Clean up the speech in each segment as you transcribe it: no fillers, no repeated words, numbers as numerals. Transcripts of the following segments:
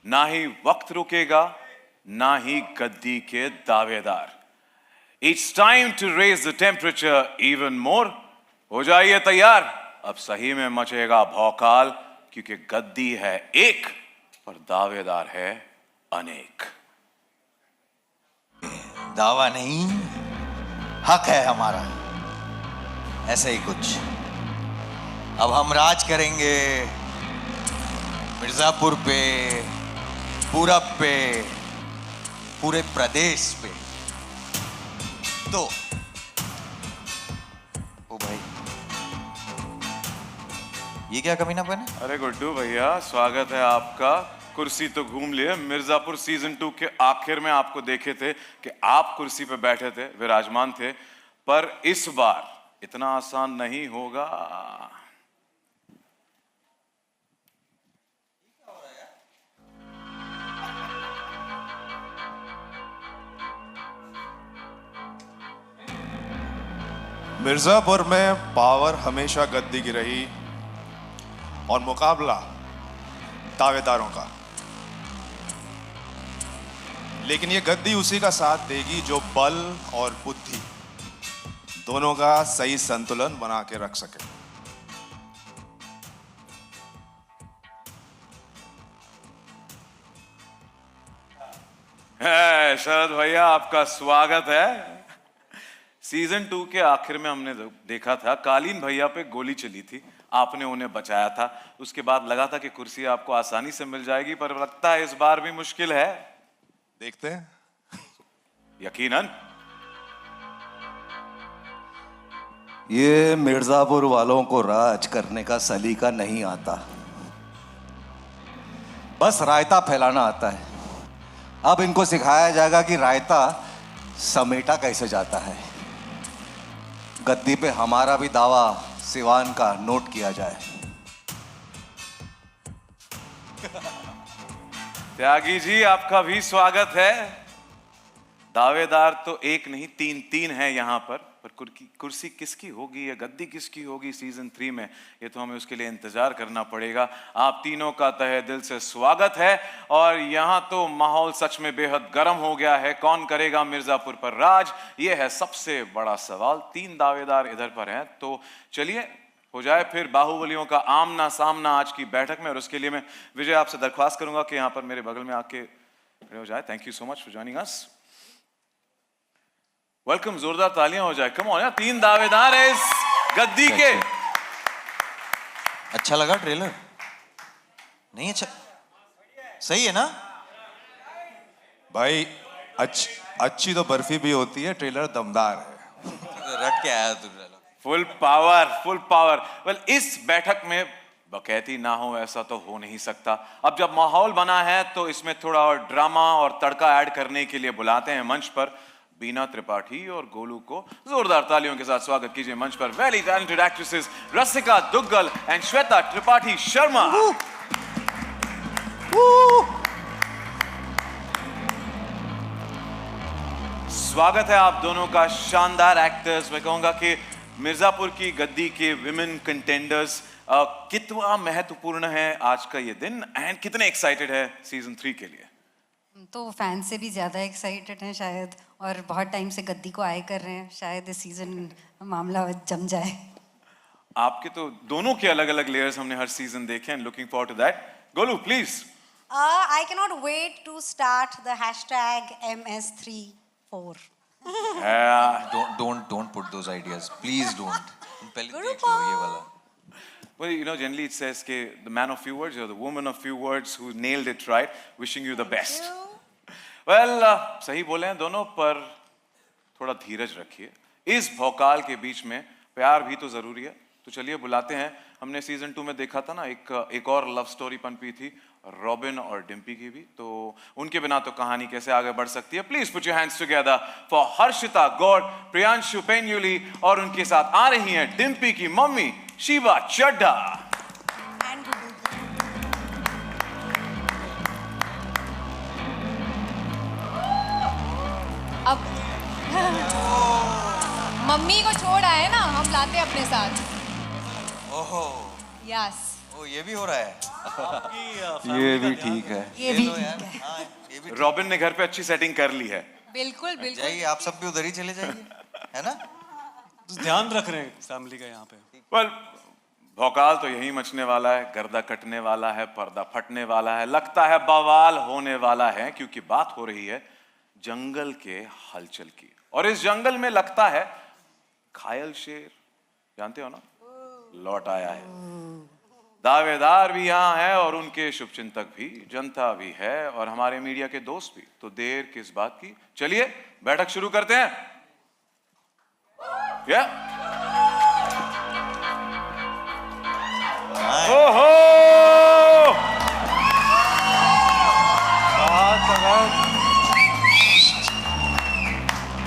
ना ही वक्त रुकेगा, ना ही गद्दी के दावेदार। It's time to raise the temperature even more. हो जाइए तैयार, अब सही में मचेगा भौकाल, क्योंकि गद्दी है एक पर दावेदार है अनेक। दावा नहीं, हक है हमारा, ऐसे ही कुछ। अब हम राज करेंगे मिर्जापुर पे, पूरब पे, पूरे प्रदेश पे। तो ओ भाई, ये क्या कमीनापन है? अरे गुड्डू भैया, स्वागत है आपका। कुर्सी तो घूम लिए। मिर्जापुर सीजन 2 के आखिर में आपको देखे थे कि आप कुर्सी पे बैठे थे, विराजमान थे, पर इस बार इतना आसान नहीं होगा। मिर्जापुर में पावर हमेशा गद्दी की रही और मुकाबला दावेदारों का। लेकिन ये गद्दी उसी का साथ देगी जो बल और बुद्धि दोनों का सही संतुलन बना के रख सके। शरद भैया, आपका स्वागत है। सीजन 2 के आखिर में हमने देखा था कालीन भैया पे गोली चली थी, आपने उन्हें बचाया था। उसके बाद लगा था कि कुर्सी आपको आसानी से मिल जाएगी, पर लगता है इस बार भी मुश्किल है। देखते हैं। यकीनन। ये मिर्जापुर वालों को राज करने का सलीका नहीं आता, बस रायता फैलाना आता है। अब इनको सिखाया जाएगा कि रायता समेटा कैसे जाता है। गद्दी पे हमारा भी दावा सिवान का नोट किया जाए। त्यागी जी, आपका भी स्वागत है। दावेदार तो एक नहीं, तीन है यहाँ पर कुर्सी किसकी होगी या गद्दी किसकी होगी सीजन 3 में, ये तो हमें उसके लिए इंतजार करना पड़ेगा। आप तीनों का तहे दिल से स्वागत है। और यहाँ तो माहौल सच में बेहद गर्म हो गया है। कौन करेगा मिर्जापुर पर राज, ये है सबसे बड़ा सवाल। 3 दावेदार इधर पर हैं, तो चलिए हो जाए फिर बाहुबलियों का आमना सामना आज की बैठक में। और उसके लिए मैं विजय आपसे दरख्वास्त करूंगा कि यहाँ पर मेरे बगल में आके खड़े हो जाए। Thank you so much for joining us. Welcome, जोरदार तालियां हो जाए। कम ऑन यार, 3 दावेदार है इस गद्दी के। अच्छा लगा ट्रेलर? नहीं अच्छा, सही है ना भाई? अच्छी तो बर्फी भी होती है, ट्रेलर दमदार है। रट के आया तू। Full power. वेल, इस बैठक में बकैती ना हो ऐसा तो हो नहीं सकता। अब जब माहौल बना है तो इसमें थोड़ा और ड्रामा और तड़का ऐड करने के लिए बुलाते हैं मंच पर बीना त्रिपाठी और गोलू को। जोरदार तालियों के साथ स्वागत कीजिए मंच पर very talented actresses Rasika Duggal and Shweta Tripathi Sharma. स्वागत है आप दोनों का। शानदार एक्टर्स। मैं कहूंगा कि मिर्जापुर की गद्दी के विमेन कंटेंडर्स, कितना महत्वपूर्ण है आज का ये दिन एंड कितने एक्साइटेड है सीजन 3 के लिए? तो फैन से भी ज़्यादा एक्साइटेड हैं शायद, और बहुत टाइम से गद्दी को आए कर रहे हैं। शायद इस सीजन मामला जम जाए। आपके तो दोनों के अलग अलग लेयर्स हमने हर सीजन देखे हैं। Looking forward to that. Golu please. I cannot wait to start the hashtag MS34. Don't put those ideas, please don't. पहले देख लो ये वाला। Well, you know, generally it says कि the man of few words or the woman of few words who nailed it right, wishing you the best. Well, सही बोले हैं दोनों, पर थोड़ा धीरज रखिए। इस भौकाल के बीच में प्यार भी तो जरूरी है। तो चलिए बुलाते हैं। हमने सीजन 2 में देखा था ना, एक और लव स्टोरी पनपी थी रॉबिन और डिम्पी की भी। तो उनके बिना तो कहानी कैसे आगे बढ़ सकती है। Please put your hands together for Harshita Gaur, Priyanshu Penyuli, और उनके साथ आ रही हैं डिम्पी की मम्मी शीबा चड्ढा। अब मम्मी को छोड़ आए ना, हम लाते अपने साथ। ओहो यस। ओ ये भी हो रहा है। ये भी ठीक है। ये भी ठीक है। हाँ, ये भी रॉबिन ने घर पे अच्छी सेटिंग कर ली है। बिल्कुल बिल्कुल। जाइए, आप सब भी उधर ही चले जाइए, है ना? ध्यान रख रहे हैं फैमिली का यहाँ पे। वेल भौकाल तो यही मचने वाला है, गर्दा कटने वाला है, पर्दा फटने वाला है, लगता है बवाल होने वाला है, क्योंकि बात हो रही है जंगल के हलचल की। और इस जंगल में लगता है घायल शेर, जानते हो ना, लौट आया है। दावेदार भी यहाँ है और उनके शुभचिंतक भी, जनता भी है और हमारे मीडिया के दोस्त भी। तो देर किस बात की, चलिए बैठक शुरू करते हैं। या ओहो,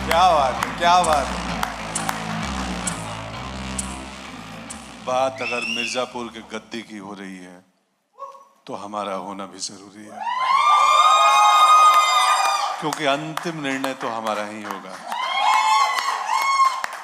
क्या बात है, क्या बात है। बात अगर मिर्जापुर के गद्दी की हो रही है तो हमारा होना भी जरूरी है, क्योंकि अंतिम निर्णय तो हमारा ही होगा।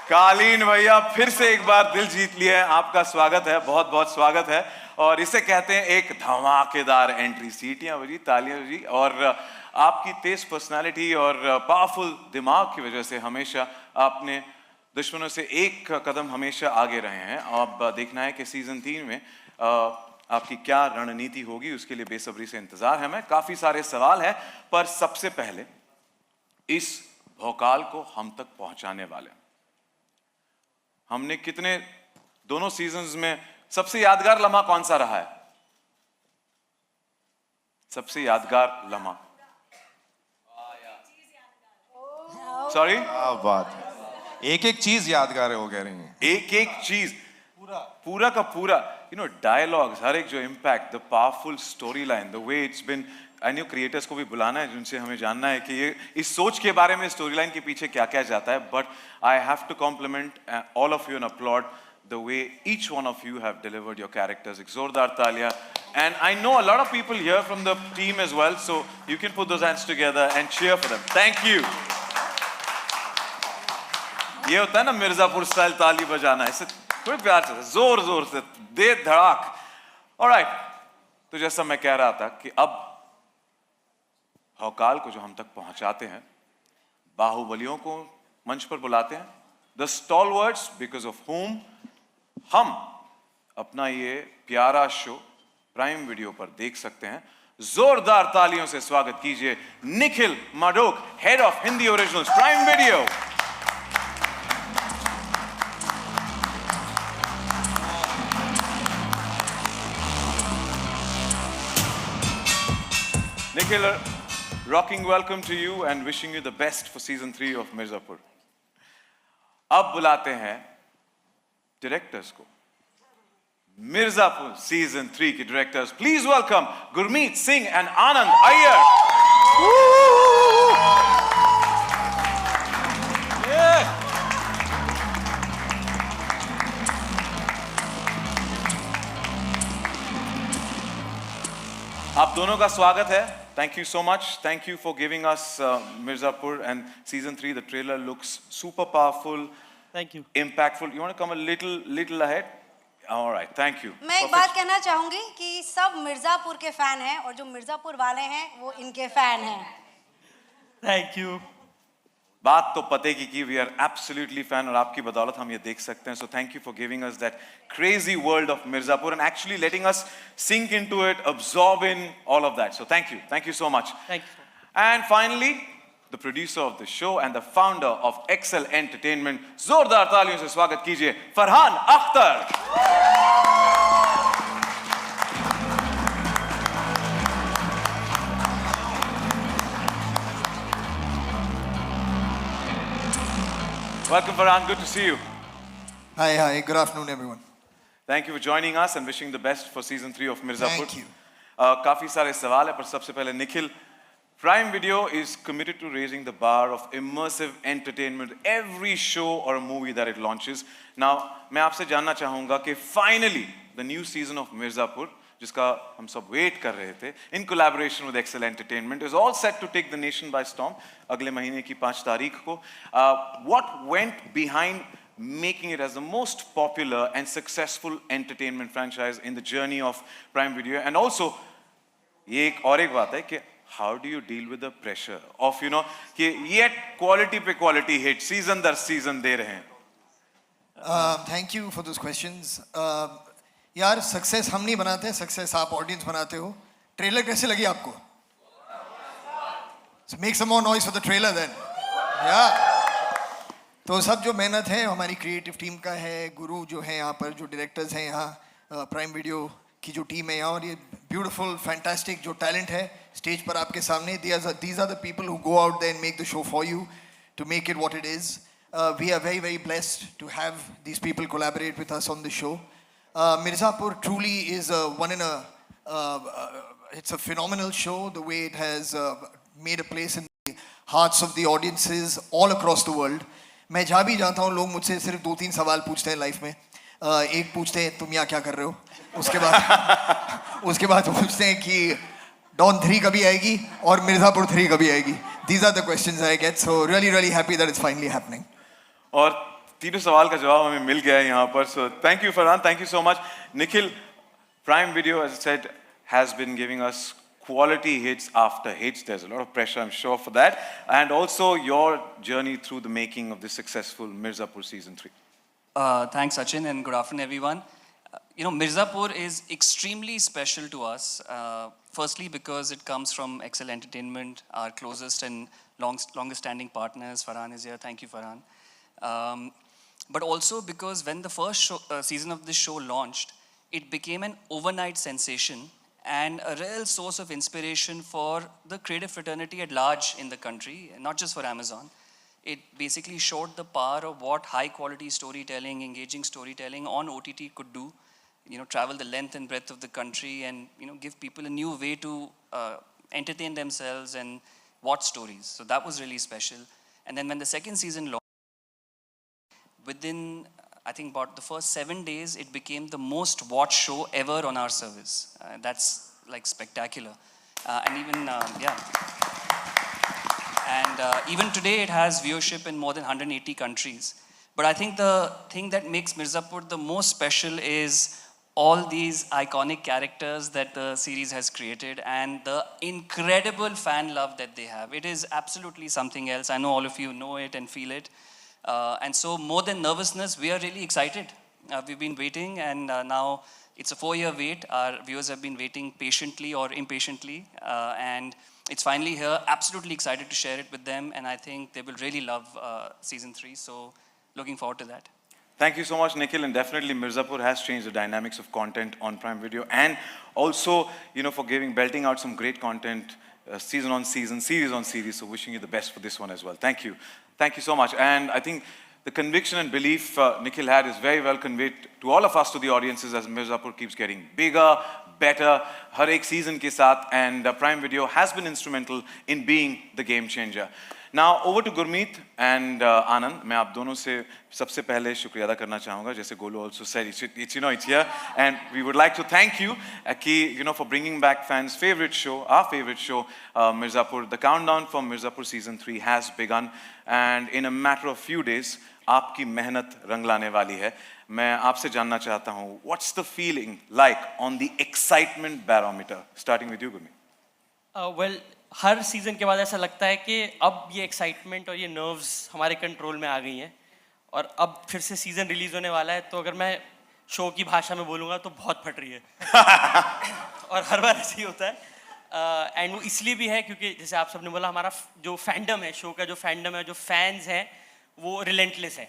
कालीन भैया फिर से एक बार दिल जीत लिए हैं, आपका स्वागत है, बहुत बहुत स्वागत है। और इसे कहते हैं एक धमाकेदार एंट्री। सीटियां बजी, तालियां बजी और आपकी तेज पर्सनालिटी और पावरफुल दिमाग की वजह से हमेशा आपने दुश्मनों से एक कदम हमेशा आगे रहे हैं। अब देखना है कि सीजन 3 में आपकी क्या रणनीति होगी, उसके लिए बेसब्री से इंतजार है। मैं काफी सारे सवाल हैं, पर सबसे पहले इस भौकाल को हम तक पहुंचाने वाले हमने कितने दोनों सीजन्स में सबसे यादगार लम्हा कौन सा रहा है? सबसे यादगार लम्हा, सॉरी, क्या बात है, एक एक चीज यादगार है वो कह रही हैं। एक एक चीज पूरा का पूरा, डायलॉग्स, हर एक जो impact, the powerful story line, the way it's been. I know creators को भी बुलाना है जिनसे हमें जानना है कि ये इस सोच के बारे में, स्टोरी लाइन के पीछे क्या क्या जाता है। But I have to compliment all of you and applaud the way each one of you have delivered your characters. एक जोरदार तालियां. And I know a lot of people here from the team as well, so you can put those hands together and cheer for them. Thank you. ये होता है ना Mirzapur style ताली बजाना, इसे थोड़े प्यार से, जोर जोर से, दे धड़ाक। Alright, तो जैसा मैं कह रहा था कि अब भौकाल को जो हम तक पहुंचाते हैं, बाहुबलियों को मंच पर बुलाते हैं, the stalwarts because of whom हम अपना ये प्यारा शो प्राइम वीडियो पर देख सकते हैं। जोरदार तालियों से स्वागत कीजिए Nikhil Madok, head of Hindi originals, Prime Video. Nikhil, rocking welcome to you and wishing you the best for season 3 of Mirzapur. अब बुलाते हैं डायरेक्टर्स को, मिर्जापुर सीजन 3 के directors. Please welcome Gurmeet Singh and Anand Iyer. आप दोनों का स्वागत है। Thank you so much. Thank you for giving us Mirzapur and season 3. The trailer looks super powerful. Thank you. Impactful. You want to come a little ahead? All right. Thank you. मैं एक बात कहना चाहूंगी कि सब मिर्जापुर के fan हैं और जो मिर्जापुर वाले हैं वो इनके फैन हैं। Thank you. बात तो पते की we are absolutely fan और आपकी बदौलत हम ये देख सकते हैं. So thank you for giving us that crazy world of Mirzapur and actually letting us sink into it, absorb in all of that. So thank you. Thank you so much. Thank you. And finally, the producer of the show and the founder of Excel Entertainment. जोरदार तालियों से स्वागत कीजिए Farhan Akhtar. Welcome Farhan, good to see you. Hi, good afternoon everyone. Thank you for joining us and wishing the best for season 3 of Mirzapur. Thank you. काफी सारे सवाल है पर सबसे पहले Nikhil, Prime Video is committed to raising the bar of immersive entertainment every show or movie that it launches. Now, मैं आपसे जानना चाहूँगा कि finally the new season of Mirzapur, जिसका हम सब वेट कर रहे थे, in collaboration with Excel Entertainment, is all set to take the nation by storm. अगले महीने की 5 तारीख को. What went behind making it as the most popular and successful entertainment franchise in the journey of Prime Video. And also, ये एक और एक बात है कि how do you deal with the pressure of, you know, कि yet quality पे quality hit, season दर season दे रहे हैं. Thank you for those questions. यार सक्सेस हम नहीं बनाते, सक्सेस आप ऑडियंस बनाते हो. ट्रेलर कैसे लगी आपको? So make some more noise for the trailer then. Yeah. तो सब जो मेहनत है हमारी क्रिएटिव टीम का है, गुरु जो है यहाँ पर, जो डायरेक्टर्स हैं यहाँ प्राइम वीडियो की जो टीम है यहाँ, और ये ब्यूटीफुल फैंटास्टिक जो टैलेंट है स्टेज पर आपके सामने, these are the people who go out there and make the show for you to make it what it is. We are very, very blessed to have these people collaborate with us on the show. Mirzapur truly is it's a phenomenal show, the way it has made a place in the hearts of the audiences all across the world. मैं जहाँ भी जाता हूँ लोग मुझसे सिर्फ 2-3 सवाल पूछते हैं लाइफ में. एक पूछते हैं तुम यहाँ क्या कर रहे हो, उसके बाद पूछते हैं कि डॉन 3 कभी आएगी और मिर्ज़ापुर 3 कभी आएगी. These are the questions I get, so really, really happy that it's finally happening. और तीनों सवाल का जवाब हमें मिल गया है यहाँ पर. So thank you Farhan, thank you so much. Nikhil, Prime Video, as I said, has been giving us quality hits after hits. There's a lot of pressure, I'm sure, for that. And also your journey through the making of this successful Mirzapur season 3. Thanks, Sachin, and good afternoon, everyone. Mirzapur is extremely special to us. Firstly, because it comes from Excel Entertainment, our closest and longest-standing partners. Farhan is here. Thank you, Farhan. But also because when the first season of this show launched, it became an overnight sensation and a real source of inspiration for the creative fraternity at large in the country, not just for Amazon. It basically showed the power of what high-quality storytelling, engaging storytelling on OTT could do. Travel the length and breadth of the country and, give people a new way to entertain themselves and watch stories. So that was really special. And then when the second season launched, within, I think, about the first 7 days, it became the most watched show ever on our service. That's like spectacular. And even, And even today, it has viewership in more than 180 countries. But I think the thing that makes Mirzapur the most special is all these iconic characters that the series has created and the incredible fan love that they have. It is absolutely something else. I know all of you know it and feel it. And so more than nervousness, we are really excited. We've been waiting, and now it's a 4-year wait. Our viewers have been waiting patiently or impatiently. And it's finally here. Absolutely excited to share it with them. And I think they will really love season 3. So looking forward to that. Thank you so much, Nikhil, and definitely Mirzapur has changed the dynamics of content on Prime Video, and also, for belting out some great content, season on season, series on series. So wishing you the best for this one as well. Thank you so much. And I think the conviction and belief Nikhil had is very well conveyed to all of us, to the audiences, as Mirzapur keeps getting bigger, better, har ek season ke saath, and Prime Video has been instrumental in being the game changer. Now over to Gurmeet and Anand. मैं आप दोनों से सबसे पहले शुक्रिया अदा करना चाहूँगा. जैसे Golu also said, it's here, and we would like to thank you, for bringing back fans' favorite show, our favorite show, Mirzapur. The countdown for Mirzapur season 3 has begun, and in a matter of few days, आपकी मेहनत रंग लाने वाली है. मैं आपसे जानना चाहता हूँ, what's the feeling like on the excitement barometer? Starting with you, Gurmeet. Well, her season के बाद ऐसा लगता है कि अब ये एक्साइटमेंट और ये नर्व्स हमारे कंट्रोल में आ गई हैं और अब फिर से सीज़न रिलीज़ होने वाला है. तो अगर मैं शो की भाषा में बोलूँगा तो बहुत फट रही है. और हर बार ऐसे ही होता है. एंड वो इसलिए भी है क्योंकि जैसे आप सबने बोला, हमारा जो फैंडम है, शो का जो फैंडम है, जो फैंस हैं, वो रिलेंटलेस है.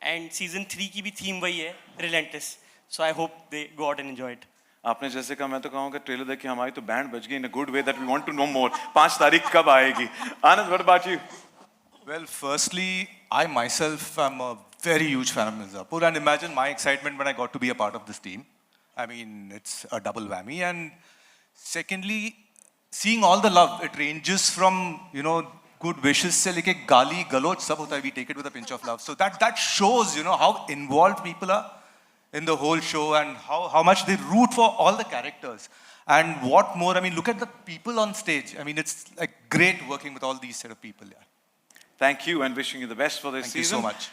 एंड सीज़न 3 की भी थीम वही है, relentless. So I hope they go out and enjoy it. आपने जैसे कहा, मैं तो कहूँगा ट्रेलर देख के हमारी तो बैंड बज गई in a good way that we want to know more. 5 तारीख कब आएगी? Anand, what about you? Well, firstly, I myself am a very huge fan of Mirzapur, and imagine my excitement when I got to be a part of this team. I mean, it's a double whammy. And secondly, seeing all the love, it ranges from, good wishes se leke gali, galoch, sab hota hai. We take it with a pinch of love. So that shows, how involved people are in the whole show and how much they root for all the characters. And what more, look at the people on stage. It's like great working with all these set of people. Yeah. Thank you, and wishing you the best for this Thank season. you so much.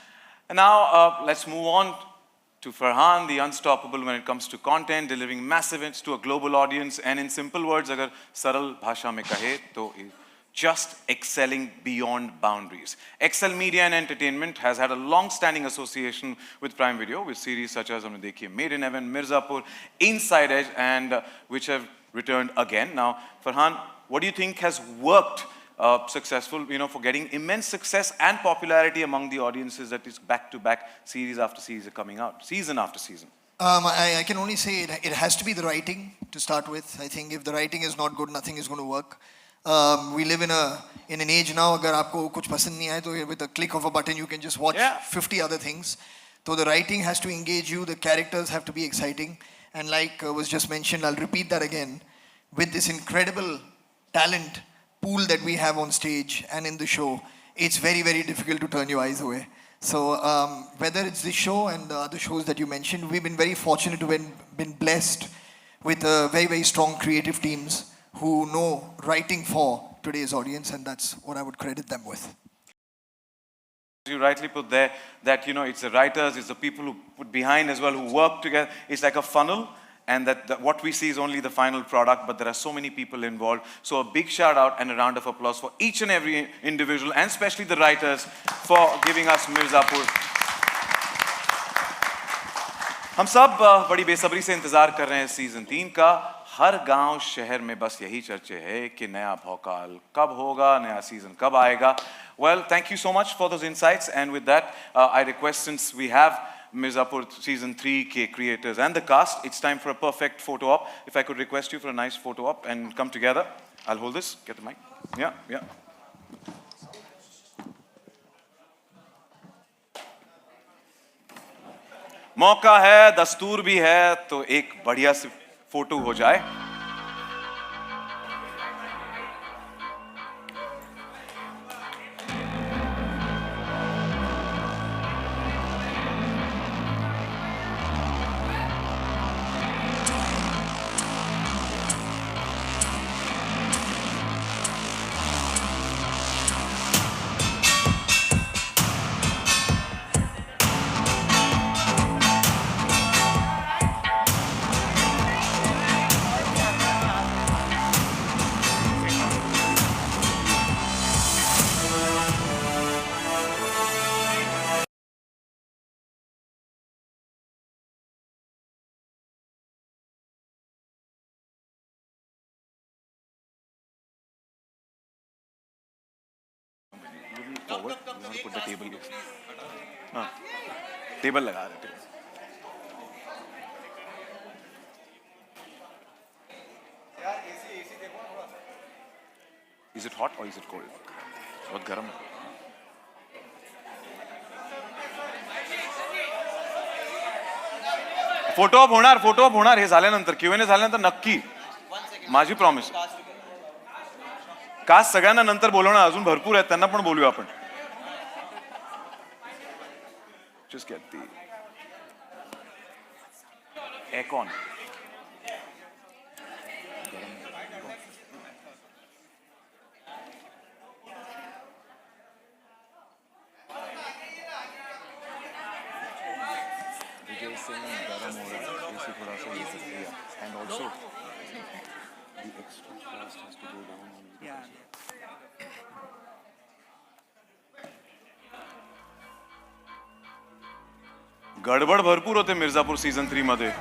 And now let's move on to Farhan, the unstoppable when it comes to content, delivering massive hits to a global audience, and in simple words, agar saral bhasha mein kahe, to just excelling beyond boundaries. Excel Media and Entertainment has had a long-standing association with Prime Video, with series such as humne dekhi Made in Heaven, Mirzapur, Inside Edge, and which have returned again. Now, Farhan, what do you think has worked successful, for getting immense success and popularity among the audiences that is back-to-back series after series are coming out, season after season? I can only say it has to be the writing to start with. I think if the writing is not good, nothing is going to work. We live in an age now, agar aapko kuch pasand nahi aaye, to with a click of a button, you can just watch 50 other things. So the writing has to engage you, the characters have to be exciting. And like was just mentioned, I'll repeat that again. With this incredible talent pool that we have on stage and in the show, it's very, very difficult to turn your eyes away. So whether it's this show and the other shows that you mentioned, we've been very fortunate to have been blessed with very, very strong creative teams who know writing for today's audience, and that's what I would credit them with. You rightly put there that, it's the writers, it's the people who put behind as well, who work together. It's like a funnel, and that what we see is only the final product, but there are so many people involved. So a big shout out and a round of applause for each and every individual, and especially the writers, for giving us Mirzapur. हम सब बड़ी बेसब्री से इंतजार कर रहे हैं season 3 का. हर गांव शहर में बस यही चर्चे है कि नया भौकाल कब होगा, नया सीजन कब आएगा. Well, thank you so much for those insights, and with that, I request, since we have Mirzapur season 3 के creators and the cast, it's time for a perfect photo op. If I could request you for a nice photo op and come together. I'll hold this. Get the mic. Yeah. मौका है, दस्तूर भी है, तो एक बढ़िया सी photo हो जाए. Forward. You want to put the table here. Table लगा रहे. Is it hot or is it cold? बहुत गर्म है. फोटो ऑफ होणार हे झाल्यानंतर, Q&A झाल्यानंतर नक्की. माझी प्रॉमिस. कास्ट सगळ्यांना नंतर बोलवणार, अजून भरपूर आहेत, त्यांना पण बोलूया आपण. Just get the aircon. Vijay Singh garam ho raha hai, इसे थोड़ा सा ये सकते हैं. And also the extra cost has to go down. गडबड भरपूर होते मिर्जापूर सीजन 3 मध्ये.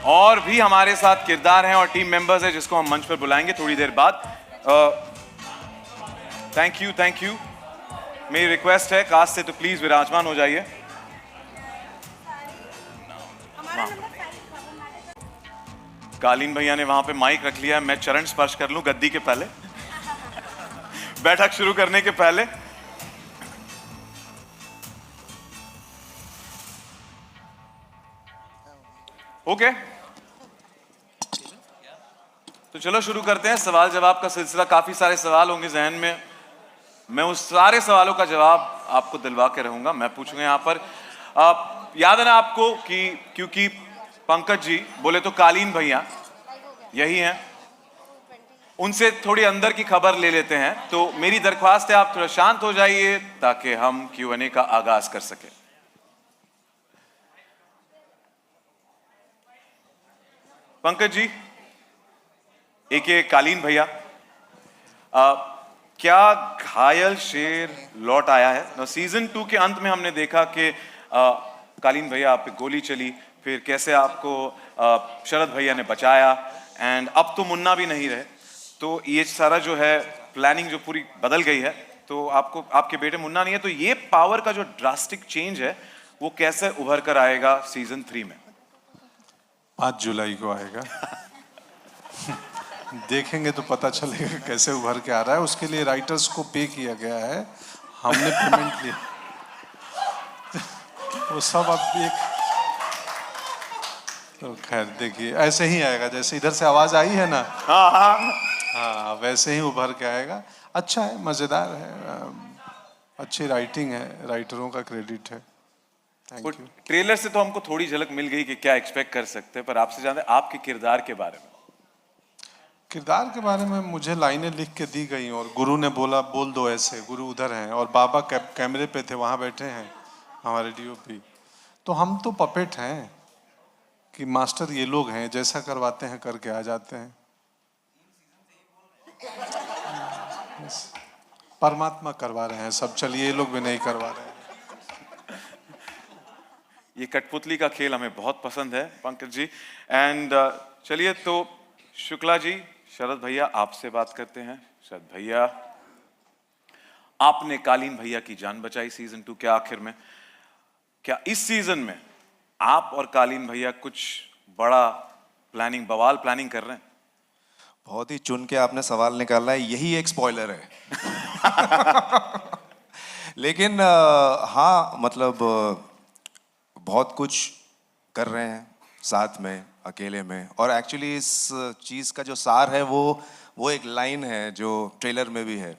और भी हमारे साथ किरदार हैं और टीम मेंबर्स हैं जिसको हम मंच पर बुलाएंगे थोड़ी देर बाद. Thank you. मेरी रिक्वेस्ट है कास्ट से तो प्लीज विराजमान हो जाइए. कालीन भैया ने वहां पे माइक रख लिया है. मैं चरण स्पर्श कर लूं गद्दी के पहले, बैठक शुरू करने के पहले. ओके, तो चलो शुरू करते हैं. सवाल जवाब का सिलसिला. काफी सारे सवाल होंगे जहन में. मैं उस सारे सवालों का जवाब आपको दिलवा के रहूंगा. मैं पूछूंगा यहां पर. याद है ना आपको कि क्योंकि पंकज जी बोले तो कालीन भैया यही हैं, उनसे थोड़ी अंदर की खबर ले लेते हैं। तो मेरी दरख्वास्त है आप थोड़ा शांत हो जाइए ताकि हम Q&A का आगाज कर सके। पंकज जी, एक ये कालीन भैया, क्या घायल शेर लौट आया है? सीजन 2 के अंत में हमने देखा कि कालीन भैया आप पे गोली चली, फिर कैसे आपको शरद भैया ने बचाया, एंड अब तो मुन्ना भी नहीं रहे, तो ये सारा जो है प्लानिंग जो पूरी बदल गई है, तो आपको आपके बेटे मुन्ना नहीं है, तो ये पावर का जो ड्रास्टिक चेंज है वो कैसे उभर कर आएगा सीजन 3 में? 5 जुलाई को आएगा। देखेंगे तो पता चलेगा कैसे उभर के आ रहा है। उसके लिए राइटर्स को पे किया गया है, हमने पेमेंट लिया। वो सब अब एक तो खैर देखिए ऐसे ही आएगा, जैसे इधर से आवाज आई है ना, हाँ वैसे ही उभर के आएगा। अच्छा है, मजेदार है, अच्छी राइटिंग है, राइटरों का क्रेडिट है। Thank you. ट्रेलर से तो हमको थोड़ी झलक मिल गई कि क्या एक्सपेक्ट कर सकते हैं, पर आपसे जानते हैं आपके किरदार के बारे में। किरदार के बारे में मुझे लाइनें लिख के दी गई और गुरु ने बोला बोल दो ऐसे, गुरु उधर हैं और बाबा कैमरे पे थे, वहाँ बैठे हैं हमारे DOP। तो हम तो पपेट हैं कि मास्टर ये लोग हैं, जैसा करवाते हैं करके आ जाते हैं। परमात्मा करवा रहे हैं सब, चलिए ये लोग भी नहीं करवा रहे हैं। ये कठपुतली का खेल हमें बहुत पसंद है पंकज जी। एंड चलिए तो शुक्ला जी, शरद भैया आपसे बात करते हैं। शरद भैया, आपने कालीन भैया की जान बचाई सीजन 2 के आखिर में, क्या इस सीजन में आप और कालीन भैया कुछ बड़ा प्लानिंग, बवाल प्लानिंग कर रहे हैं? बहुत ही चुन के आपने सवाल निकाला है, यही एक स्पॉइलर है। लेकिन हाँ मतलब बहुत कुछ कर रहे हैं साथ में, अकेले में। और एक्चुअली इस चीज़ का जो सार है वो एक लाइन है जो ट्रेलर में भी है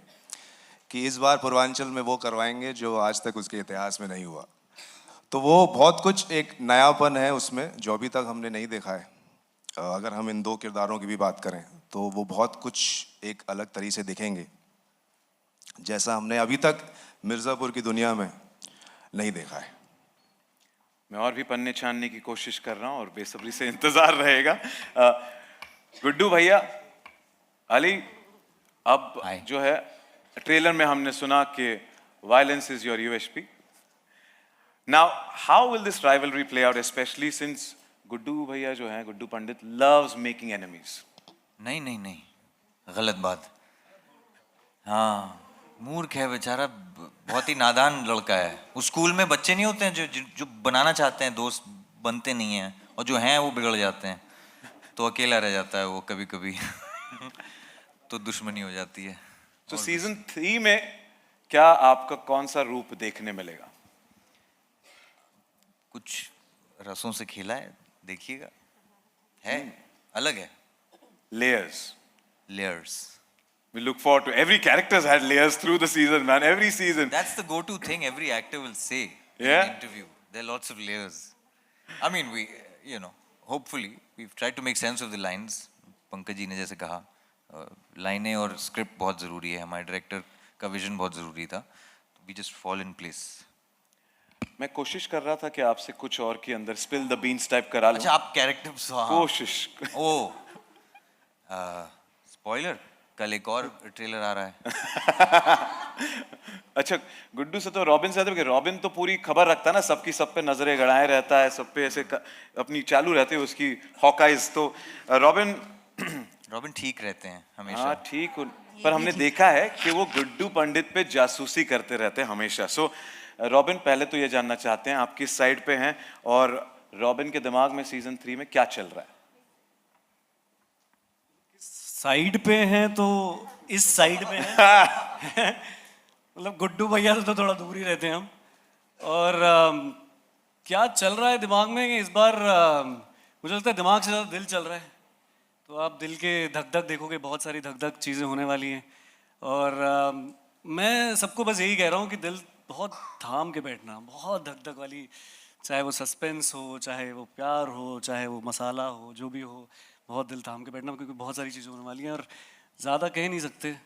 कि इस बार पूर्वांचल में वो करवाएंगे जो आज तक उसके इतिहास में नहीं हुआ। तो वो बहुत कुछ एक नयापन है उसमें जो अभी तक हमने नहीं देखा है। अगर हम इन 2 किरदारों की भी बात करें तो वो बहुत कुछ एक अलग तरीके से दिखेंगे जैसा हमने अभी तक मिर्ज़ापुर की दुनिया में नहीं देखा है। मैं और भी पन्ने छानने की कोशिश कर रहा हूं और बेसब्री से इंतजार रहेगा। गुड्डू भैया, अली, अब जो है ट्रेलर में हमने सुना कि violence is your USP। Now how will this rivalry play out, specially since Guddu भैया जो है, Guddu Pandit loves making enemies? नहीं नहीं नहीं, गलत बात। हाँ, मूर्ख है बेचारा, बहुत ही नादान लड़का है। उस स्कूल में बच्चे नहीं होते हैं जो बनाना चाहते हैं, दोस्त बनते नहीं हैं, और जो हैं वो बिगड़ जाते हैं, तो अकेला रह जाता है वो कभी कभी। तो दुश्मनी हो जाती है। तो सीजन 3 में क्या आपका कौन सा रूप देखने मिलेगा? कुछ रसों से खेला है, देखिएगा, है अलग है। Layers. We look forward to every character's had layers through the season, man. Every season. That's the go-to thing every actor will say in Yeah? an interview. There are lots of layers. I mean, hopefully, we've tried to make sense of the lines. Pankaj ji ने जैसे कहा, लाइनें और script बहुत ज़रूरी है, हमारे director का विजन बहुत ज़रूरी था। We just fall in place. मैं कोशिश कर रहा था कि आपसे कुछ और के अंदर स्पिल द बीन्स टाइप करा लूं। अच्छा, आप कैरेक्टर कोशिश। ओ, स्पॉइलर, कल एक और ट्रेलर आ रहा है। अच्छा, गुड्डू से तो रॉबिन से, कि रॉबिन तो पूरी खबर रखता है ना, सबकी सब पे नजरें गड़ाए रहता है, सब पे ऐसे अपनी चालू रहती है उसकी हॉकाइज। तो रॉबिन ठीक रहते हैं हमेशा। हाँ ठीक, पर हमने देखा है कि वो गुड्डू पंडित पे जासूसी करते रहते हैं हमेशा। सो रॉबिन, पहले तो ये जानना चाहते हैं आप किस साइड पे हैं और रॉबिन के दिमाग में सीजन 3 में क्या चल रहा है? साइड पे हैं तो इस साइड में है। मतलब गुड्डू भैया से तो थोड़ा दूर ही रहते हैं हम। और क्या चल रहा है दिमाग में कि इस बार मुझे लगता है दिमाग से ज़्यादा दिल चल रहा है। तो आप दिल के धक धक देखोगे, बहुत सारी धक धक चीज़ें होने वाली हैं। और मैं सबको बस यही कह रहा हूँ कि दिल बहुत थाम के बैठना, बहुत धक धक वाली चाहे वो सस्पेंस हो, चाहे वो प्यार हो, चाहे वो मसाला हो, जो भी हो, बहुत दिल थाम के बैठना, क्योंकि बहुत सारी चीज़ें होने वाली हैं और ज़्यादा कह नहीं सकते।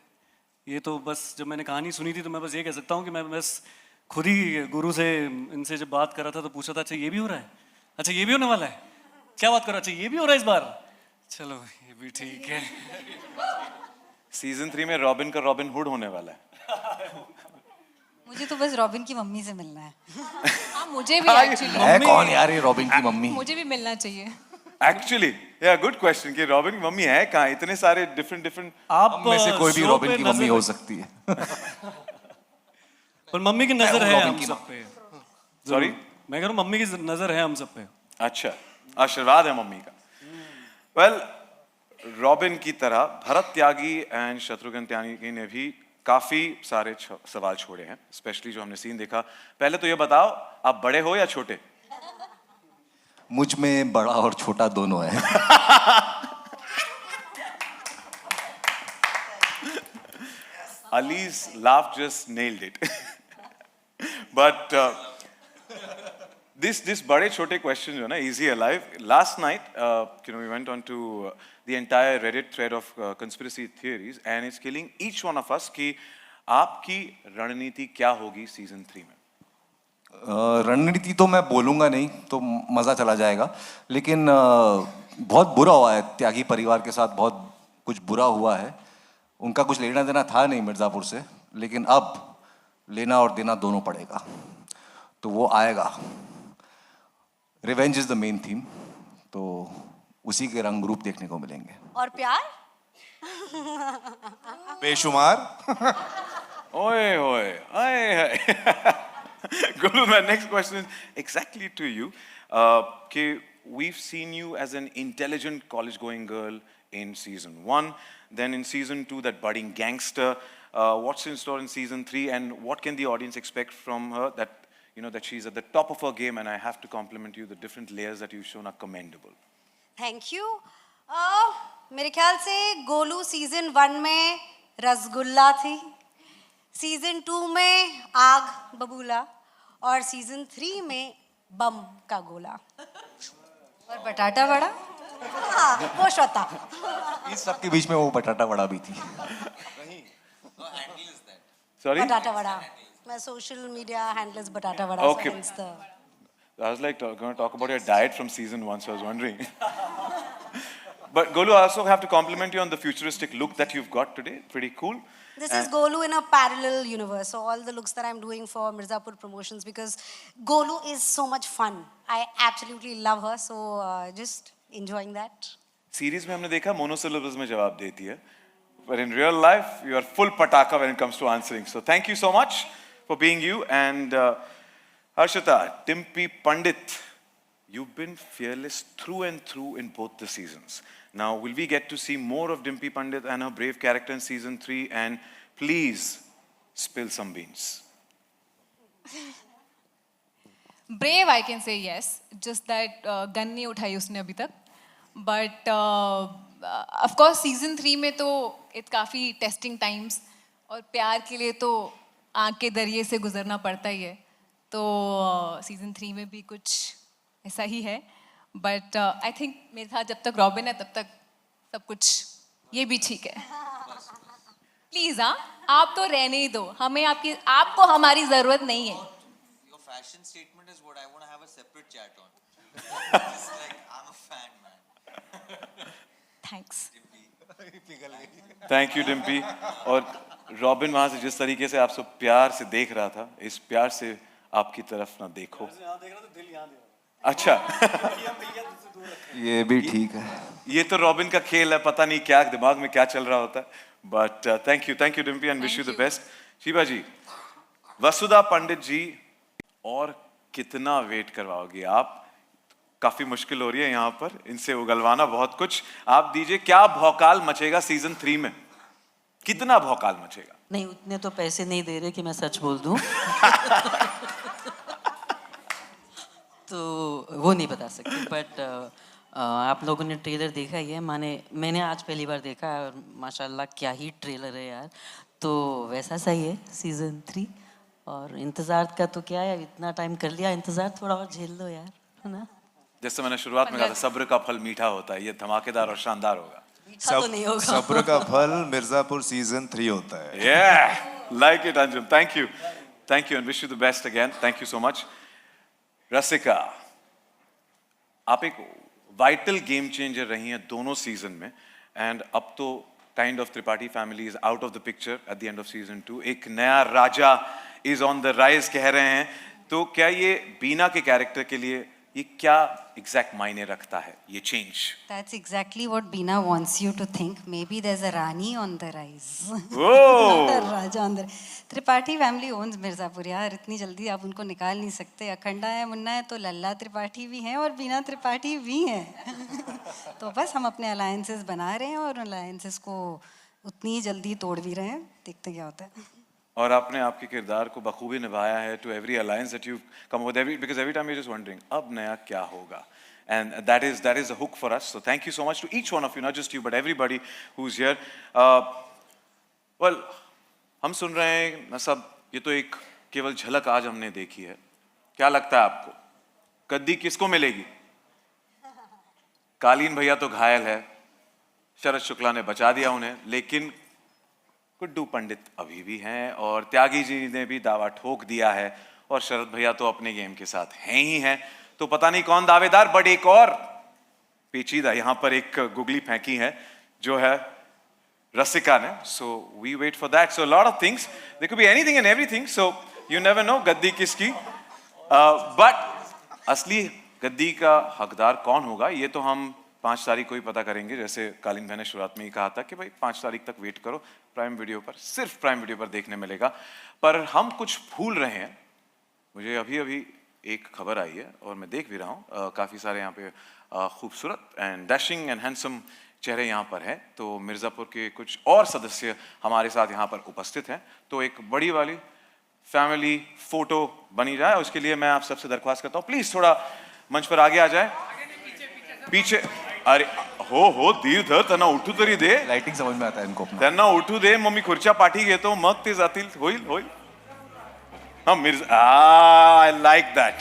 ये तो बस जब मैंने कहानी सुनी थी तो मैं बस ये कह सकता हूँ कि मैं बस खुद ही गुरु से इनसे जब बात कर रहा था तो पूछा था, अच्छा ये भी हो रहा है, अच्छा ये भी होने वाला है, क्या बात करो, अच्छा ये भी हो रहा है इस बार, चलो ये भी ठीक है। सीजन 3 में रॉबिन का रॉबिन हुड होने वाला है। मुझे तो बस रॉबिन की मम्मी से मिलना है। हाँ मुझे भी एक्चुअली है कौन यार ये रॉबिन की मम्मी? मुझे भी मिलना चाहिए। एक्चुअली या गुड क्वेश्चन कि रॉबिन की मम्मी है कहाँ? इतने सारे डिफरेंट आप में से कोई भी शो रॉबिन पे की मम्मी नजर- हो सकती है। पर मम्मी की नजर मैं है हूँ हम रॉबिन की सब पे। सॉरी, मैं कह रहा हूँ मम्मी की नजर है हम सब पे। अच्छा, आशीर्वाद है मम्मी का। वेल, रॉबिन की तरह भरत त्यागी एंड शत्रुघ्न त्यागी ने भी काफी सारे सवाल छोड़े हैं, स्पेशली जो हमने सीन देखा। पहले तो ये बताओ, आप बड़े हो या छोटे? मुझ में बड़ा और छोटा दोनों है। Ali's laugh just nailed it. But this बड़े छोटे question जो है ना, easy alive. Last night, we went on to the entire Reddit thread of conspiracy theories, and it's killing each one of us कि आपकी रणनीति क्या होगी सीजन 3 में? रणनीति तो मैं बोलूंगा नहीं तो मज़ा चला जाएगा, लेकिन बहुत बुरा हुआ है त्यागी परिवार के साथ, बहुत कुछ बुरा हुआ है। उनका कुछ लेना देना था नहीं मिर्ज़ापुर से, लेकिन अब लेना और देना दोनों पड़ेगा, तो वो आएगा। Revenge is the main theme, तो उसी के रंग रूप देखने को मिलेंगे। और प्यार? बेशुमार। ओए ओए ओए। Gulu, my next question is exactly to you. We've seen you as an intelligent college-going girl in season 1, then in season 2, that budding gangster. What's in store in season 3, and what can the audience expect from her? That she's at the top of her game, and I have to compliment you. The different layers that you've shown are commendable. Thank you. मेरे ख्याल से Golu season 1 में रसगुल्ला थी, season 2 में आग बबूला, और season 3 में बम का गोला। और बटाटा वड़ा? हाँ, वो श्वेता। इस सब के बीच में वो बटाटा वड़ा भी थी। Sorry? बटाटा वड़ा। मैं सोशल मीडिया हैंडल्स बटाटा vada. Okay. So hence the... I was like going to talk about your diet from season 1, so I was wondering. But Golu, I also have to compliment you on the futuristic look that you've got today. Pretty cool. This is Golu in a parallel universe. So all the looks that I'm doing for Mirzapur Promotions, because Golu is so much fun. I absolutely love her. So just enjoying that. Series में हमने देखा monosyllables में जवाब देती है, but in real life you are full pataka when it comes to answering. So thank you so much for being you. And Harshita, Dimpy Pandit, you've been fearless through and through in both the seasons. Now, will we get to see more of Dimpy Pandit and her brave character in season 3? And please spill some beans. Brave I can say yes, just that gun नहीं उठाई उसने अभी तक, but of course season 3 में तो it काफ़ी testing times, और प्यार के लिए तो आँख के दरिए से गुजरना पड़ता ही है, तो सीजन 3 में भी कुछ ऐसा ही है। बट आई थिंक मेरे साथ जब तक रॉबिन है तब तक सब कुछ ये भी ठीक है। प्लीज़ हाँ, आप तो रहने ही दो, हमें आपको हमारी ज़रूरत नहीं है। Your fashion statement is what I want to have a separate chat on. It's like I'm a fan, man. Thanks. Thank you, Dimpy. और रॉबिन वहाँ से जिस तरीके से आपसे प्यार से देख रहा था, इस प्यार से आपकी तरफ ना देखो। अच्छा। ये भी ठीक है। ये तो रॉबिन का खेल है, पता नहीं क्या दिमाग में क्या चल रहा होता है। But thank you Dimpy, and wish you the best. Shiva ji, Vasudha Pandit ji, और कितना वेट करवाओगे आप? काफी मुश्किल हो रही है यहाँ पर इनसे उगलवाना बहुत कुछ। आप दीजिए, क्या भौकाल मचेगा सीजन 3 में? कितना भौकाल मचेगा? नहीं, उतने तो पैसे नहीं दे रहे कि मैं सच बोल दूं। तो वो नहीं बता सकती, बट आप लोगों ने ट्रेलर देखा ही है। मैंने आज पहली बार देखा है, और माशाल्लाह क्या ही ट्रेलर है यार। तो वैसा सही है सीजन 3, और इंतज़ार का तो क्या है, इतना टाइम कर लिया, इंतज़ार थोड़ा और झेल लो यार, है ना? जैसे मैंने शुरुआत में कहा था, सब्र का फल मीठा होता है, ये धमाकेदार और शानदार होगा। मीठा तो नहीं होगा। सब्र का फल मिर्जापुर सीजन 3 होता है। Yeah, like it, Anjum. Thank you, and wish you the best again. Thank you so much. रसिका, आप एक वाइटल गेम चेंजर रही हैं दोनों सीजन में, एंड अब तो kind of Tripathi family is out of the picture at the end off season 2। एक नया राजा इज ऑन द राइज कह रहे हैं, तो क्या ये बीना के कैरेक्टर के लिए ये क्या एग्जैक्ट मायने रखता है, ये change? That's exactly what Beena wants you to think. Maybe there's a Rani on the rise. Oh! Not a Raja on the Tripathi family owns Mirzapur यार, इतनी जल्दी आप उनको निकाल नहीं सकते। अखंडा है, मुन्ना है, तो लल्ला त्रिपाठी भी हैं और बीना त्रिपाठी भी हैं। तो बस हम अपने अलायंसेस बना रहे हैं और अलायंसेस को उतनी जल्दी तोड़ भी रहे हैं, देखते क्या होता है। और आपने आपके किरदार को बखूबी निभाया है to every alliance that you come with, every because every time you just wondering अब नया क्या होगा, and that is a hook for us. So thank you so much to each one of you, not just you but everybody who is here. Well, हम सुन रहे हैं ना सब, ये तो एक केवल झलक आज हमने देखी है। क्या लगता है आपको गद्दी किसको मिलेगी? कालीन भैया तो घायल है, शरद शुक्ला ने बचा दिया उन्हें, लेकिन गुड्डू पंडित अभी भी हैं और त्यागी जी ने भी दावा ठोक दिया है, और शरद भैया तो अपने गेम के साथ हैं ही हैं। तो पता नहीं कौन दावेदार, बट एक और पेचीदा यहाँ पर एक गुगली फेंकी है जो है रसिका ने। So we wait for that. So lot of things, there could be anything and everything, so you never know गद्दी किसकी। बट असली गद्दी का हकदार कौन होगा ये तो हम 5 तारीख को ही पता करेंगे। जैसे कालीन भाई ने शुरुआत में ही कहा था कि भाई 5 तारीख तक वेट करो, प्राइम वीडियो पर, सिर्फ प्राइम वीडियो पर देखने मिलेगा। पर हम कुछ भूल रहे हैं। मुझे अभी अभी एक खबर आई है और मैं देख भी रहा हूँ, काफ़ी सारे यहाँ पे खूबसूरत एंड डैशिंग एंड हैंडसम चेहरे यहाँ पर हैं। तो मिर्ज़ापुर के कुछ और सदस्य हमारे साथ यहाँ पर उपस्थित हैं, तो एक बड़ी वाली फैमिली फोटो बनी जाए, उसके लिए मैं आप सबसे दरख्वास्त करता हूँ प्लीज़ थोड़ा मंच पर आगे आ जाए। पीछे, अरे हो धीर धर, त्यांना उठू तरी दे, लाइटिंग समझ में आता है इनको, त्यांना उठू दे, मग मी खुर्च्या पाठी घेतो, मग ते जातील, होईल। हाँ मिर्जा, आई लाइक दैट।